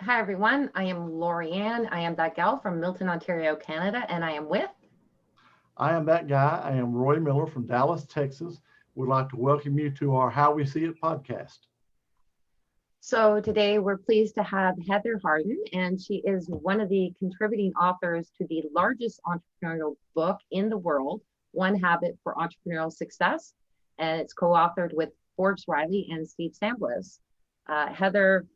Hi, everyone. I am Lorianne. I am that gal from Milton, Ontario, Canada, and I am with. I am that guy. I am Roy Miller from Dallas, Texas. Would like to welcome you to our How We See It podcast. So today we're pleased to have Heather Harden, and she is one of the contributing authors to the largest entrepreneurial book in the world, One Habit for Entrepreneurial Success, and it's co-authored with Forbes Riley and Steve Samblis. Heather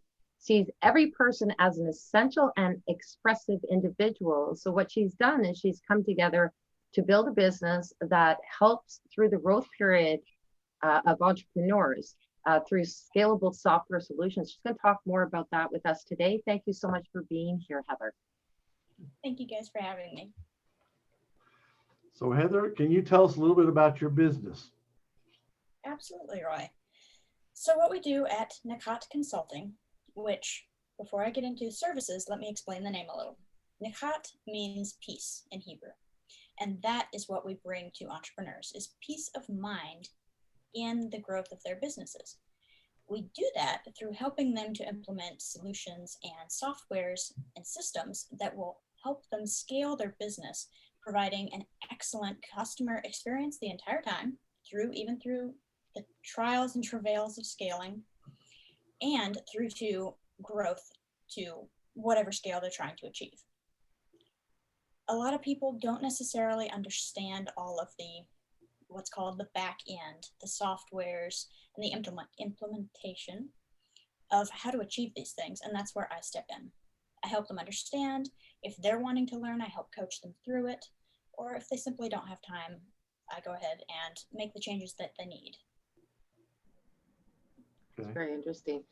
sees every person as an essential and expressive individual. So what she's done is she's come together to build a business that helps through the growth period of entrepreneurs through scalable software solutions. She's going to talk more about that with us today. Thank you so much for being here, Heather. Thank you guys for having me. So, Heather, can you tell us a little bit about your business? Absolutely, Roy. So what we do at Nachat Consulting, which before I get into services, let me explain the name a little. Nachat means peace in Hebrew. And that is what we bring to entrepreneurs is peace of mind in the growth of their businesses. We do that through helping them to implement solutions and softwares and systems that will help them scale their business, providing an excellent customer experience the entire time, even through the trials and travails of scaling, and through to growth to whatever scale they're trying to achieve. A lot of people don't necessarily understand all of what's called the back end, the softwares, and the implementation of how to achieve these things. And that's where I step in. I help them understand. If they're wanting to learn, I help coach them through it. Or if they simply don't have time, I go ahead and make the changes that they need. It's very interesting.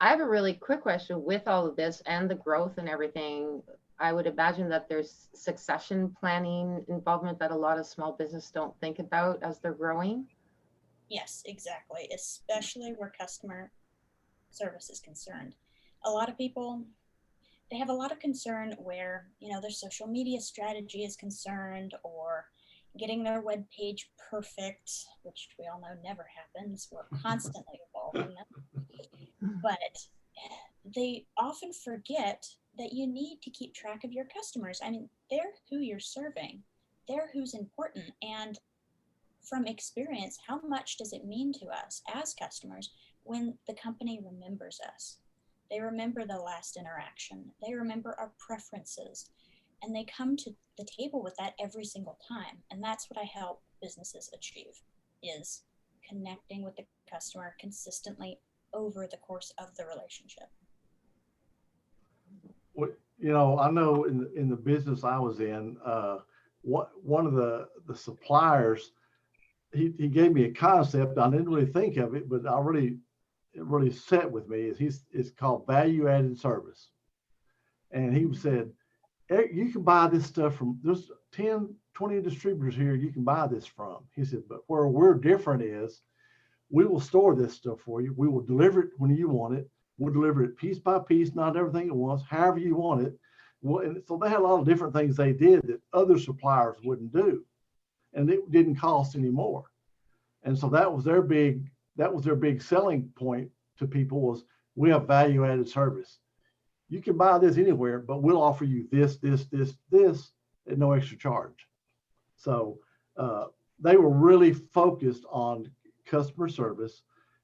I have a really quick question with all of this and the growth and everything. I would imagine that there's succession planning involvement that a lot of small business don't think about as they're growing. Yes, exactly. Especially where customer service is concerned. A lot of people, they have a lot of concern where, their social media strategy is concerned or getting their web page perfect, which we all know never happens. We're constantly evolving them. But they often forget that you need to keep track of your customers. I mean, they're who you're serving. They're who's important. And from experience, how much does it mean to us as customers when the company remembers us? They remember the last interaction. They remember our preferences. And they come to the table with that every single time. And that's what I help businesses achieve, is connecting with the customer consistently over the course of the relationship. I know in the business I was in, one of the suppliers, he gave me a concept. I didn't really think of it, but it really set with me. It's called value added service. And he said, you can buy this stuff there's 10, 20 distributors here you can buy this from. He said, but where we're different is we will store this stuff for you. We will deliver it when you want it. We'll deliver it piece by piece, not everything at once, however you want it. Well, and so they had a lot of different things they did that other suppliers wouldn't do. And it didn't cost any more. And so that was their big selling point to people was we have value added service. You can buy this anywhere, but we'll offer you this at no extra charge. So they were really focused on customer service.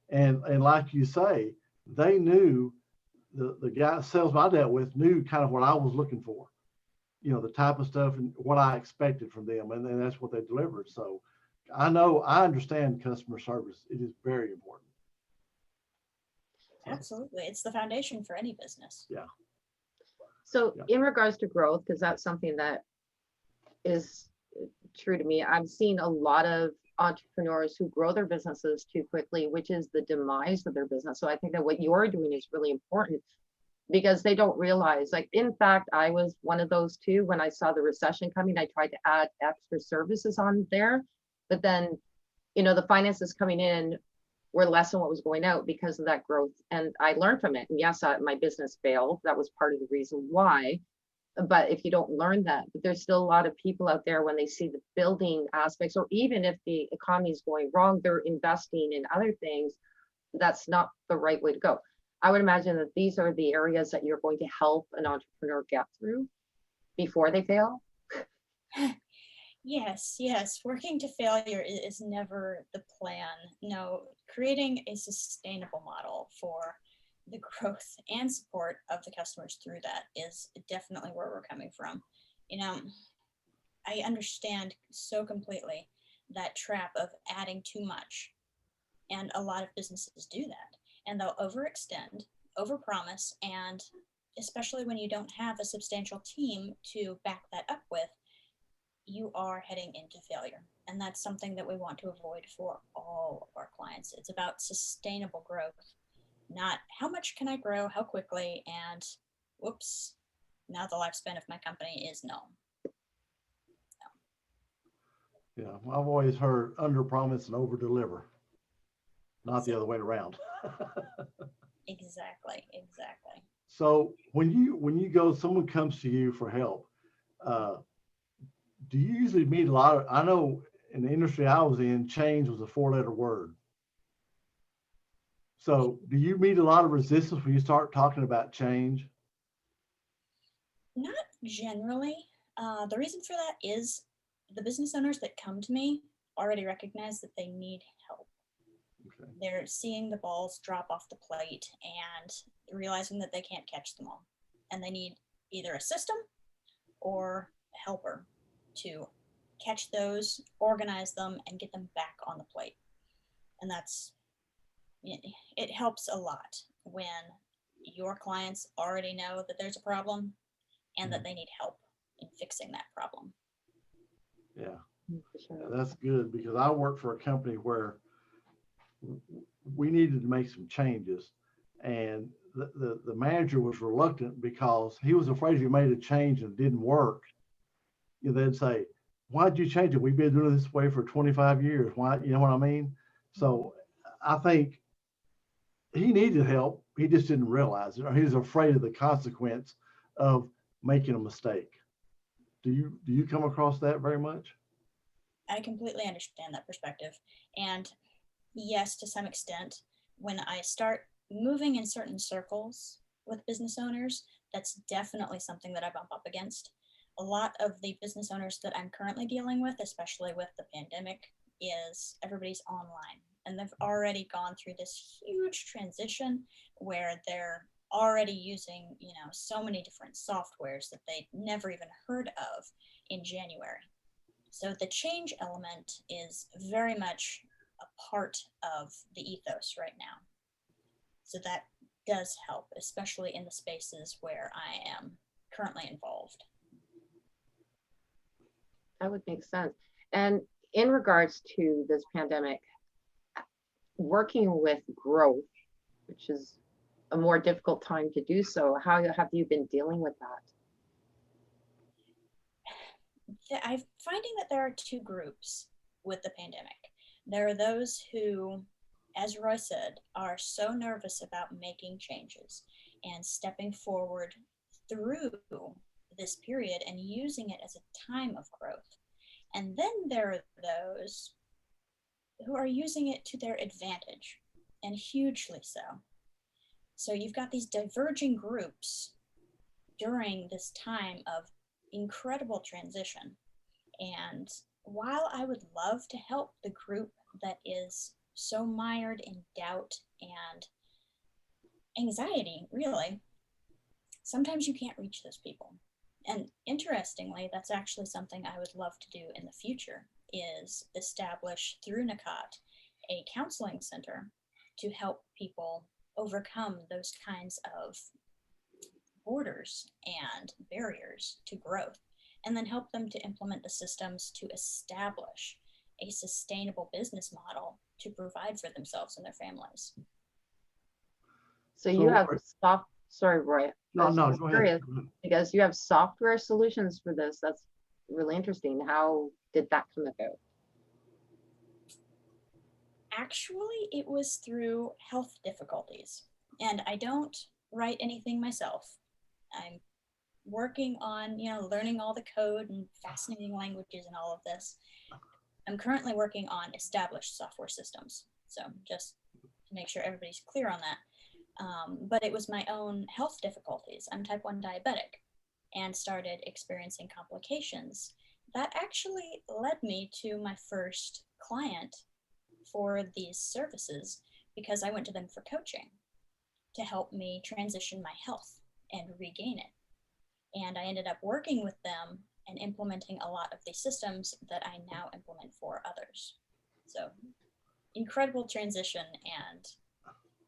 And like you say, they knew the guy salesman I dealt with knew kind of what I was looking for, the type of stuff and what I expected from them. And that's what they delivered. So I understand customer service. It is very important. Absolutely. It's the foundation for any business. Yeah. So in regards to growth, because that's something that is true to me, I've seen a lot of entrepreneurs who grow their businesses too quickly, which is the demise of their business. So I think that what you're doing is really important because they don't realize, like, in fact, I was one of those too. When I saw the recession coming, I tried to add extra services on there, but then, the finances coming in were less than what was going out because of that growth. And I learned from it. And yes, my business failed. That was part of the reason why. But if you don't learn that, but there's still a lot of people out there when they see the building aspects, or even if the economy is going wrong, they're investing in other things. That's not the right way to go. I would imagine that these are the areas that you're going to help an entrepreneur get through before they fail. Yes. Working to failure is never the plan. No, creating a sustainable model for the growth and support of the customers through that is definitely where we're coming from. You know, I understand so completely that trap of adding too much. And a lot of businesses do that. And they'll overextend, overpromise, and especially when you don't have a substantial team to back that up with, you are heading into failure. And that's something that we want to avoid for all of our clients. It's about sustainable growth, not how much can I grow, how quickly, and whoops, now the lifespan of my company is null. Yeah, I've always heard under promise and over deliver, not the other way around. Exactly. So when you go, someone comes to you for help, do you usually meet a lot of, I know in the industry I was in, change was a 4-letter word. So do you meet a lot of resistance when you start talking about change? Not generally. The reason for that is the business owners that come to me already recognize that they need help. Okay. They're seeing the balls drop off the plate and realizing that they can't catch them all. And they need either a system or a helper to catch those, organize them, and get them back on the plate. And it helps a lot when your clients already know that there's a problem and that they need help in fixing that problem. Yeah, For sure. that's good, because I worked for a company where we needed to make some changes, and the manager was reluctant because he was afraid if he made a change and it didn't work, they'd say, why'd you change it? We've been doing it this way for 25 years. Why, you know what I mean? So I think he needed help. He just didn't realize it, or he was afraid of the consequence of making a mistake. Do you come across that very much? I completely understand that perspective. And yes, to some extent, when I start moving in certain circles with business owners, that's definitely something that I bump up against. A lot of the business owners that I'm currently dealing with, especially with the pandemic, is everybody's online. And they've already gone through this huge transition where they're already using, so many different softwares that they'd never even heard of in January. So the change element is very much a part of the ethos right now. So that does help, especially in the spaces where I am currently involved. That would make sense. And in regards to this pandemic, working with growth, which is a more difficult time to do so, how have you been dealing with that? I'm finding that there are two groups with the pandemic. There are those who, as Roy said, are so nervous about making changes and stepping forward through this period and using it as a time of growth. And then there are those who are using it to their advantage, and hugely so. So you've got these diverging groups during this time of incredible transition. And while I would love to help the group that is so mired in doubt and anxiety, really, sometimes you can't reach those people. And interestingly, that's actually something I would love to do in the future, is establish through Nachat a counseling center to help people overcome those kinds of borders and barriers to growth, and then help them to implement the systems to establish a sustainable business model to provide for themselves and their families. So you have sorry, Roy. No, go ahead. Because you have software solutions for this. That's really interesting. How did that come about? Actually, it was through health difficulties. And I don't write anything myself. I'm working on, learning all the code and fascinating languages and all of this. I'm currently working on established software systems. So just to make sure everybody's clear on that. But it was my own health difficulties. I'm type 1 diabetic and started experiencing complications. That actually led me to my first client for these services because I went to them for coaching to help me transition my health and regain it. And I ended up working with them and implementing a lot of the systems that I now implement for others. So incredible transition and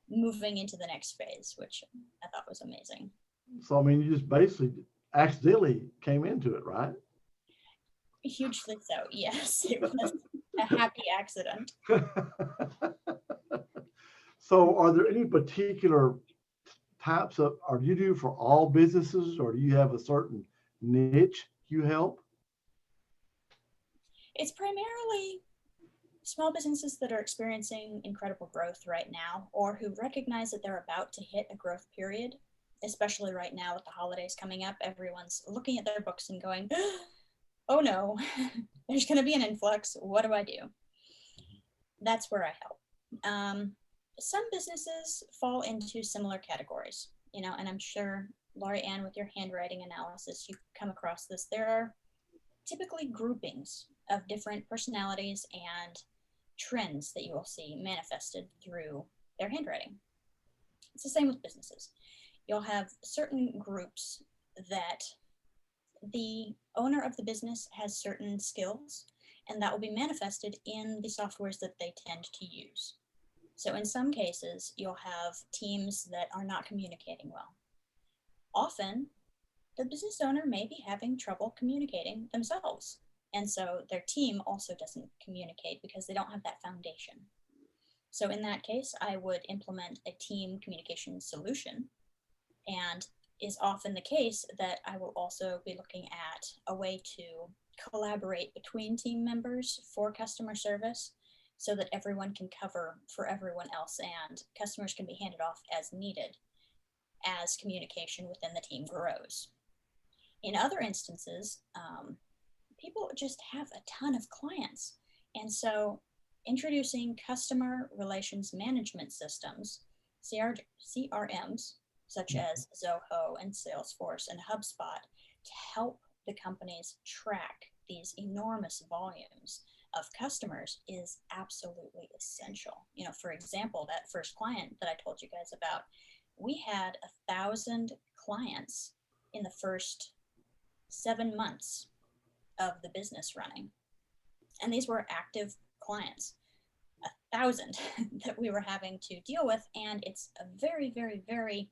moving into the next phase, which I thought was amazing. So, I mean, you just basically accidentally came into it, right? Hugely so, yes. It was a happy accident. So are there any particular types of, or do you do for all businesses, or do you have a certain niche you help? It's primarily small businesses that are experiencing incredible growth right now, or who recognize that they're about to hit a growth period, especially right now with the holidays coming up. Everyone's looking at their books and going, oh no, there's going to be an influx. What do I do? That's where I help. Some businesses fall into similar categories, you know, and I'm sure, Laurie Ann, with your handwriting analysis, you've come across this. There are typically groupings of different personalities and trends that you will see manifested through their handwriting. It's the same with businesses. You'll have certain groups that the owner of the business has certain skills, and that will be manifested in the softwares that they tend to use. So in some cases, you'll have teams that are not communicating well. Often, the business owner may be having trouble communicating themselves. And so their team also doesn't communicate because they don't have that foundation. So in that case, I would implement a team communication solution, and is often the case that I will also be looking at a way to collaborate between team members for customer service so that everyone can cover for everyone else and customers can be handed off as needed as communication within the team grows. In other instances, people just have a ton of clients. And so introducing customer relations management systems, CRMs, such as Zoho and Salesforce and HubSpot, to help the companies track these enormous volumes of customers is absolutely essential. You know, for example, that first client that I told you guys about, we had 1,000 clients in the first 7 months of the business running. And these were active clients, 1,000 that we were having to deal with. And it's a very, very, very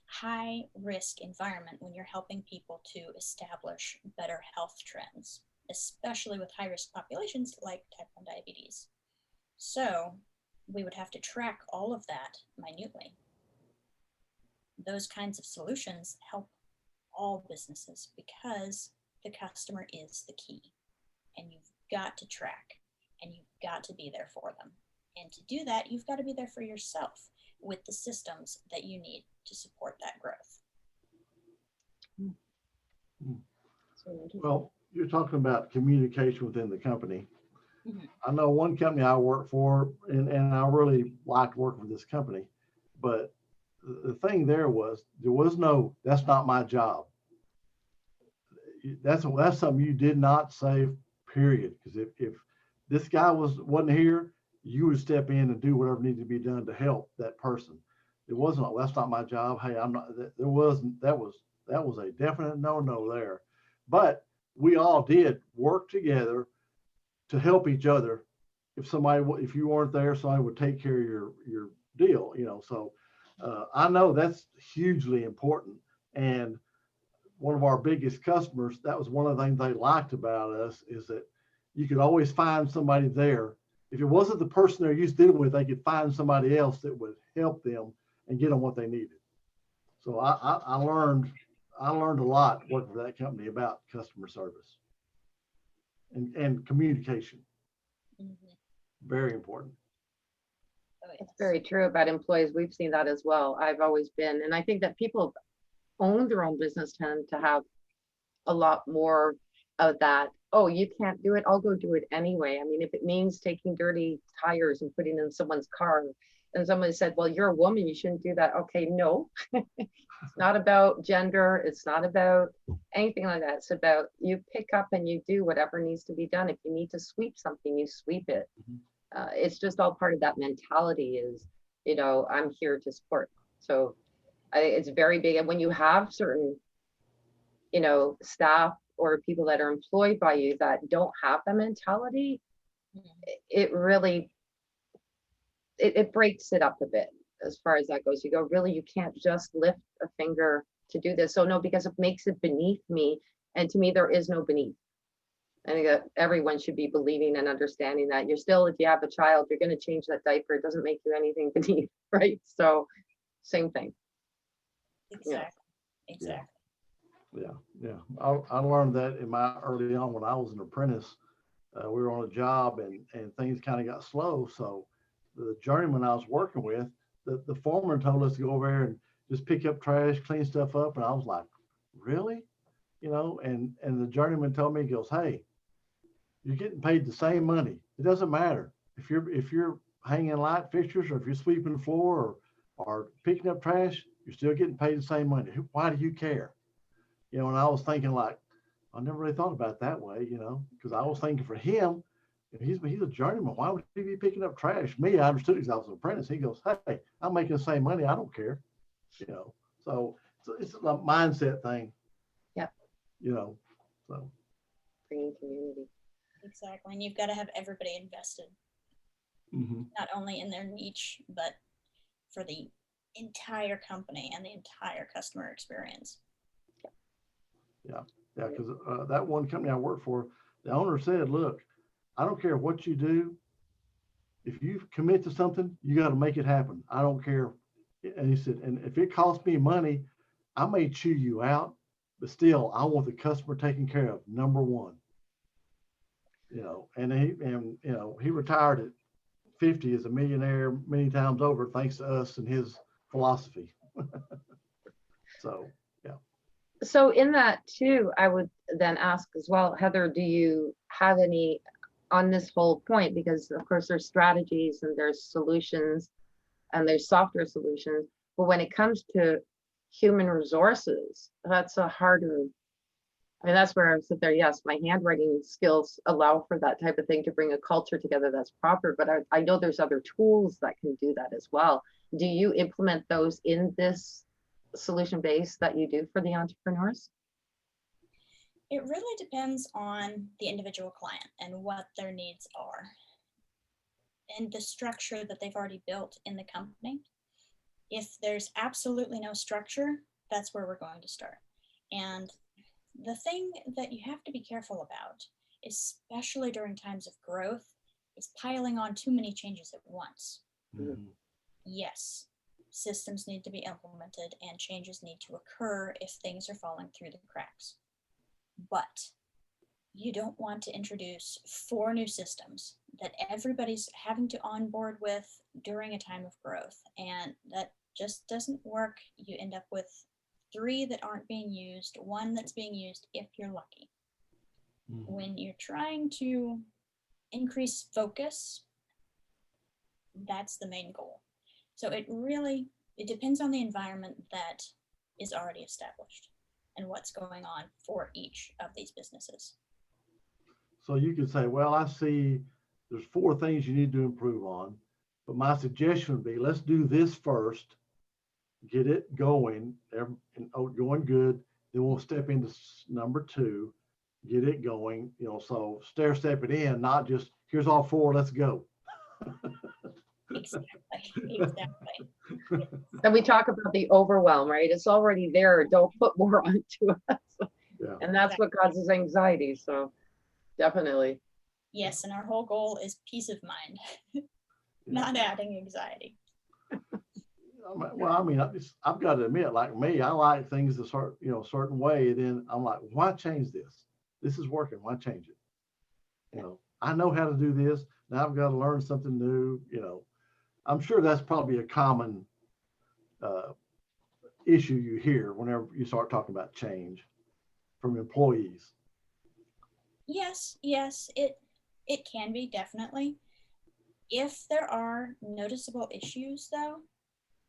high risk environment when you're helping people to establish better health trends, especially with high risk populations like type 1 diabetes. So we would have to track all of that minutely. Those kinds of solutions help all businesses because the customer is the key, and you've got to track and you've got to be there for them. And to do that, you've got to be there for yourself with the systems that you need to support that growth. Well, you're talking about communication within the company. Mm-hmm. I know one company I work for, and I really liked working with this company, but the thing there was no, that's not my job. That's something you did not say, period. Because if this guy wasn't here, you would step in and do whatever needed to be done to help that person. It wasn't, that's not my job. Hey, I'm not, there wasn't, that was a definite no there. But we all did work together to help each other. If you weren't there, somebody would take care of your deal, you know. So I know that's hugely important. And one of our biggest customers, that was one of the things they liked about us, is that you could always find somebody there. If it wasn't the person they're used to dealing with, they could find somebody else that would help them and get them what they needed. So I learned a lot working for that company about customer service and communication. Mm-hmm. Very important. Oh, yes. It's very true about employees. We've seen that as well. I've always been, and I think that people who own their own business tend to have a lot more of that. Oh, you can't do it, I'll go do it anyway. I mean, if it means taking dirty tires and putting in someone's car, and somebody said, well, you're a woman, you shouldn't do that. Okay, no, it's not about gender. It's not about anything like that. It's about you pick up and you do whatever needs to be done. If you need to sweep something, you sweep it. It's just all part of that mentality is, I'm here to support. So it's very big. And when you have certain, staff or people that are employed by you that don't have the mentality, it really, it breaks it up a bit as far as that goes. You go, really, you can't just lift a finger to do this. So no, because it makes it beneath me. And to me, there is no beneath. I think that everyone should be believing and understanding that you're still, if you have a child, you're going to change that diaper. It doesn't make you anything beneath, right? So same thing. Exactly. Exactly. Yeah. I learned that early on when I was an apprentice. We were on a job and things kind of got slow. So the journeyman I was working with, the foreman told us to go over there and just pick up trash, clean stuff up. And I was like, really? And the journeyman told me, he goes, hey, you're getting paid the same money. It doesn't matter if you're hanging light fixtures or if you're sweeping the floor or picking up trash, you're still getting paid the same money. Why do you care? And I was thinking like, I never really thought about it that way, because I was thinking for him, he's a journeyman. Why would he be picking up trash? Me, I understood because I was an apprentice. He goes, hey, I'm making the same money. I don't care. So it's a mindset thing. Yeah. So. Bringing community. Exactly. And you've got to have everybody invested, not only in their niche, but for the entire company and the entire customer experience. Yeah, because that one company I worked for, the owner said, look, I don't care what you do. If you commit to something, you got to make it happen. I don't care. And he said, and if it costs me money, I may chew you out, but still, I want the customer taken care of, number one. And he retired at 50 as a millionaire many times over, thanks to us and his philosophy. So, yeah. So in that too, I would then ask as well, Heather, do you have any on this whole point? Because of course there's strategies and there's solutions and there's software solutions, but when it comes to human resources, that's a harder, that's where I sit there. Yes, my handwriting skills allow for that type of thing to bring a culture together that's proper, but I know there's other tools that can do that as well. Do you implement those in this solution base that you do for the entrepreneurs? It really depends on the individual client and what their needs are and the structure that they've already built in the company. If there's absolutely no structure, that's where we're going to start. And the thing that you have to be careful about, especially during times of growth, is piling on too many changes at once. Yes, systems need to be implemented and changes need to occur if things are falling through the cracks. But you don't want to introduce 4 new systems that everybody's having to onboard with during a time of growth. And that just doesn't work. You end up with 3 that aren't being used, 1 that's being used if you're lucky. When you're trying to increase focus, that's the main goal. So it depends on the environment that is already established and what's going on for each of these businesses. So you could say, well, I see there's 4 things you need to improve on, but my suggestion would be, let's do this first, get it going, going good. Then we'll step into number 2, get it going, so stair step it in, not just here's all 4, let's go. Exactly. And we talk about the overwhelm, right? It's already there. Don't put more onto us. Yeah. And that's what causes anxiety. So definitely. Yes, and our whole goal is peace of mind, not adding anxiety. Well, I've got to admit, like me, I like things a certain way. And then I'm like, why change this? This is working. Why change it? I know how to do this. Now I've got to learn something new. I'm sure that's probably a common issue you hear whenever you start talking about change from employees. Yes, it can be, definitely. If there are noticeable issues, though,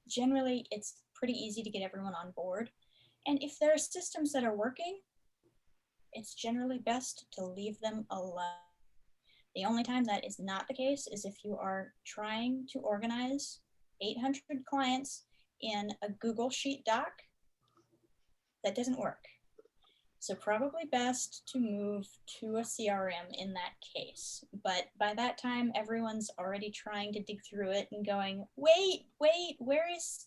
generally it's pretty easy to get everyone on board. And if there are systems that are working, it's generally best to leave them alone. The only time that is not the case is if you are trying to organize 800 clients in a Google Sheet doc. That doesn't work. So probably best to move to a CRM in that case. But by that time, everyone's already trying to dig through it and going, wait, where is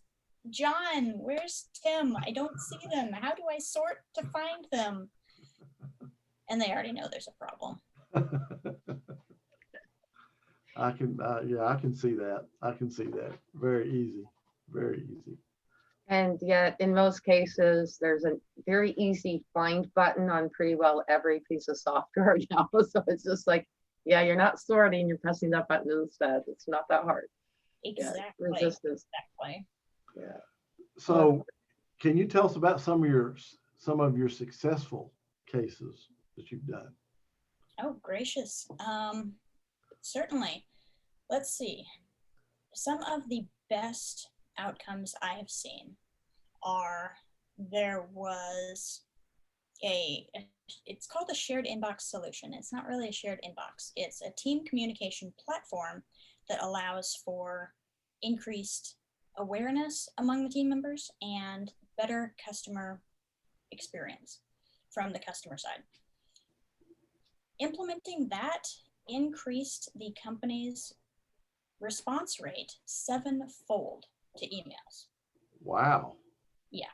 John? Where's Tim? I don't see them. How do I sort to find them? And they already know there's a problem. I can see that. I can see that. Very easy. Very easy. And yet, in most cases, there's a very easy find button on pretty well every piece of software now. So it's just like, yeah, you're not sorting, you're pressing that button instead. It's not that hard. Exactly. Yeah, resistance. Exactly. Yeah. So can you tell us about some of your successful cases that you've done? Oh, gracious. Certainly. Let's see. Some of the best outcomes I have seen are, there was it's called a shared inbox solution. It's not really a shared inbox. It's a team communication platform that allows for increased awareness among the team members and better customer experience from the customer side. Implementing that increased the company's response rate 7-fold to emails. Wow. Yeah.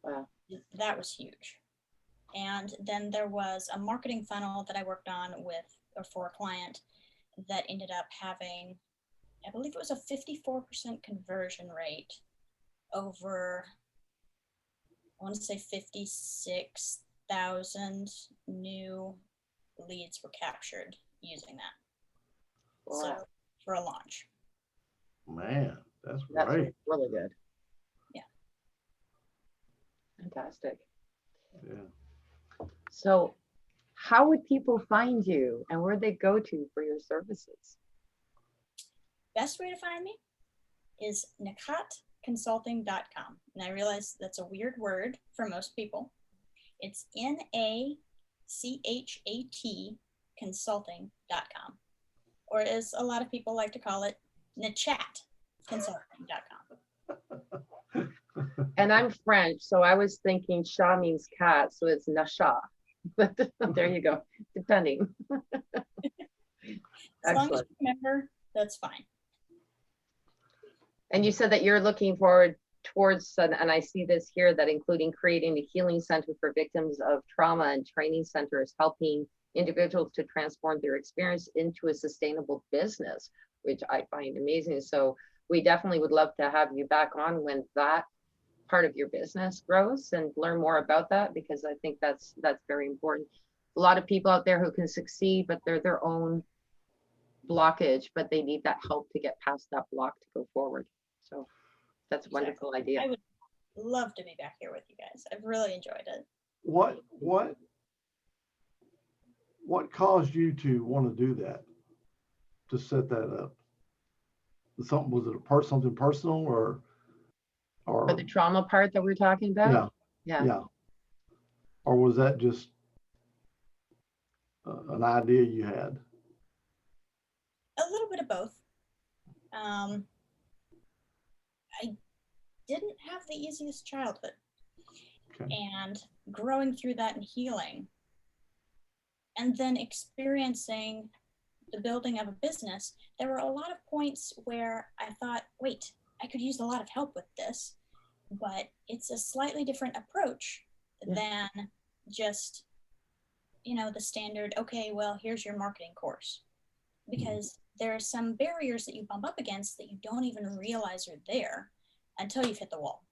Wow. That was huge. And then there was a marketing funnel that I worked on for a client that ended up having, I believe it was a 54% conversion rate over, I want to say 56,000 new leads were captured using that. Wow. So for a launch. Man, that's That's great. really good. Yeah. Fantastic. Yeah. So how would people find you and where they go to for your services? Best way to find me is nachatconsulting.com. And I realize that's a weird word for most people. It's NACHAT consulting.com. Or as a lot of people like to call it, nachatconsulting.com. And I'm French, so I was thinking Shah means cat, so it's Nachat. But there you go, depending. As long as you remember, that's fine. And you said that you're looking forward towards, and I see this here, that including creating a healing center for victims of trauma and training centers, helping individuals to transform their experience into a sustainable business, which I find amazing. So we definitely would love to have you back on when that part of your business grows and learn more about that, because I think that's very important. A lot of people out there who can succeed, but they're their own blockage, but they need that help to get past that block to go forward. So that's a wonderful idea. I would love to be back here with you guys. I've really enjoyed it. What caused you to want to do that? To set that up? Was it something personal or For the trauma part that we're talking about? Yeah. Or was that just an idea you had? A little bit of both. I didn't have the easiest childhood. Okay. And growing through that and healing, and then experiencing the building of a business, there were a lot of points where I thought, wait, I could use a lot of help with this, but it's a slightly different approach than just, the standard, okay, well, here's your marketing course. Because there are some barriers that you bump up against that you don't even realize are there until you've hit the wall.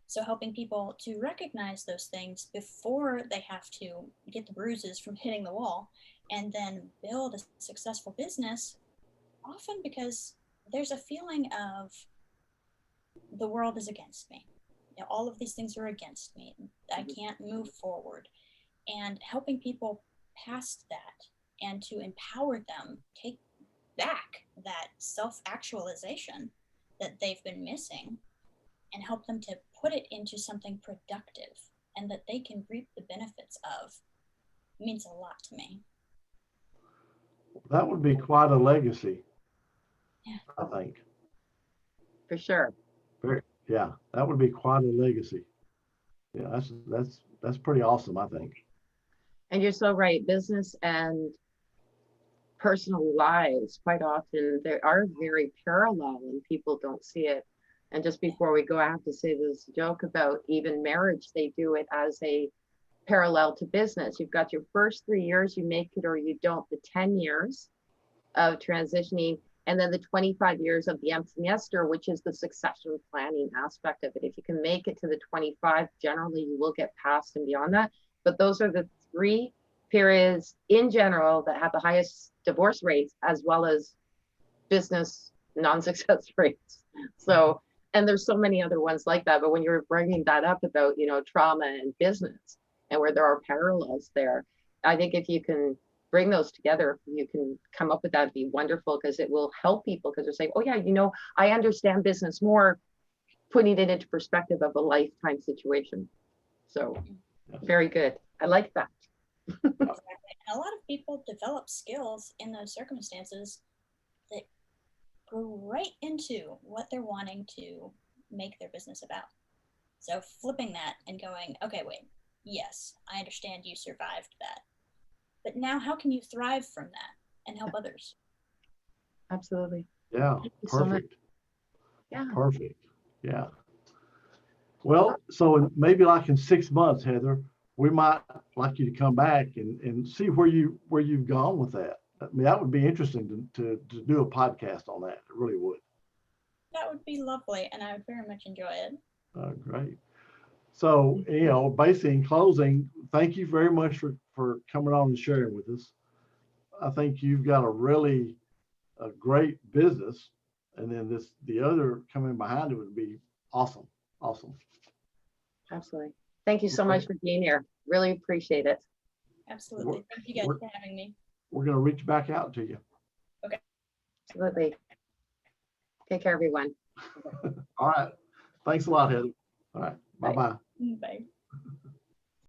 So helping people to recognize those things before they have to get the bruises from hitting the wall and then build a successful business, often because there's a feeling of the world is against me. All of these things are against me. I can't move forward. And helping people past that and to empower them, take back that self-actualization that they've been missing and help them to put it into something productive and that they can reap the benefits of means a lot to me. That would be quite a legacy, Yeah. I think. For sure. Yeah, that would be quite a legacy. Yeah, that's pretty awesome, I think. And you're so right. Business and personal lives, quite often, they are very parallel and people don't see it. And just before we go, I have to say this joke about even marriage. They do it as a parallel to business. You've got your first 3 years, you make it or you don't, the 10 years of transitioning, and then the 25 years of the empty nester, which is the succession planning aspect of it. If you can make it to the 25, generally you will get past and beyond that. But those are the 3 periods in general that have the highest divorce rates as well as business non-success rates. So, and there's so many other ones like that. But when you're bringing that up about, trauma and business and where there are parallels there, I think if you can bring those together, you can come up with that, it'd be wonderful, because it will help people, because they're saying, oh yeah, I understand business more, putting it into perspective of a lifetime situation. So very good. I like that. Exactly. And a lot of people develop skills in those circumstances that go right into what they're wanting to make their business about. So flipping that and going, okay, wait, yes, I understand you survived that. But now how can you thrive from that and help others? Absolutely. Yeah, so much. perfect. Yeah. Perfect. Yeah. Well, so maybe like in 6 months, Heather, we might like you to come back and see where you've gone with that. I mean, that would be interesting to do a podcast on that. It really would. That would be lovely, and I would very much enjoy it. Great. So, basically in closing, thank you very much for coming on and sharing with us. I think you've got a great business, and then the other coming behind it would be awesome. Awesome. Absolutely. Thank you so much for being here. Really appreciate it. Absolutely. Thank you guys for having me. We're going to reach back out to you. Okay. Absolutely. Take care, everyone. All right. Thanks a lot, Heather. All right. Bye-bye. Bye.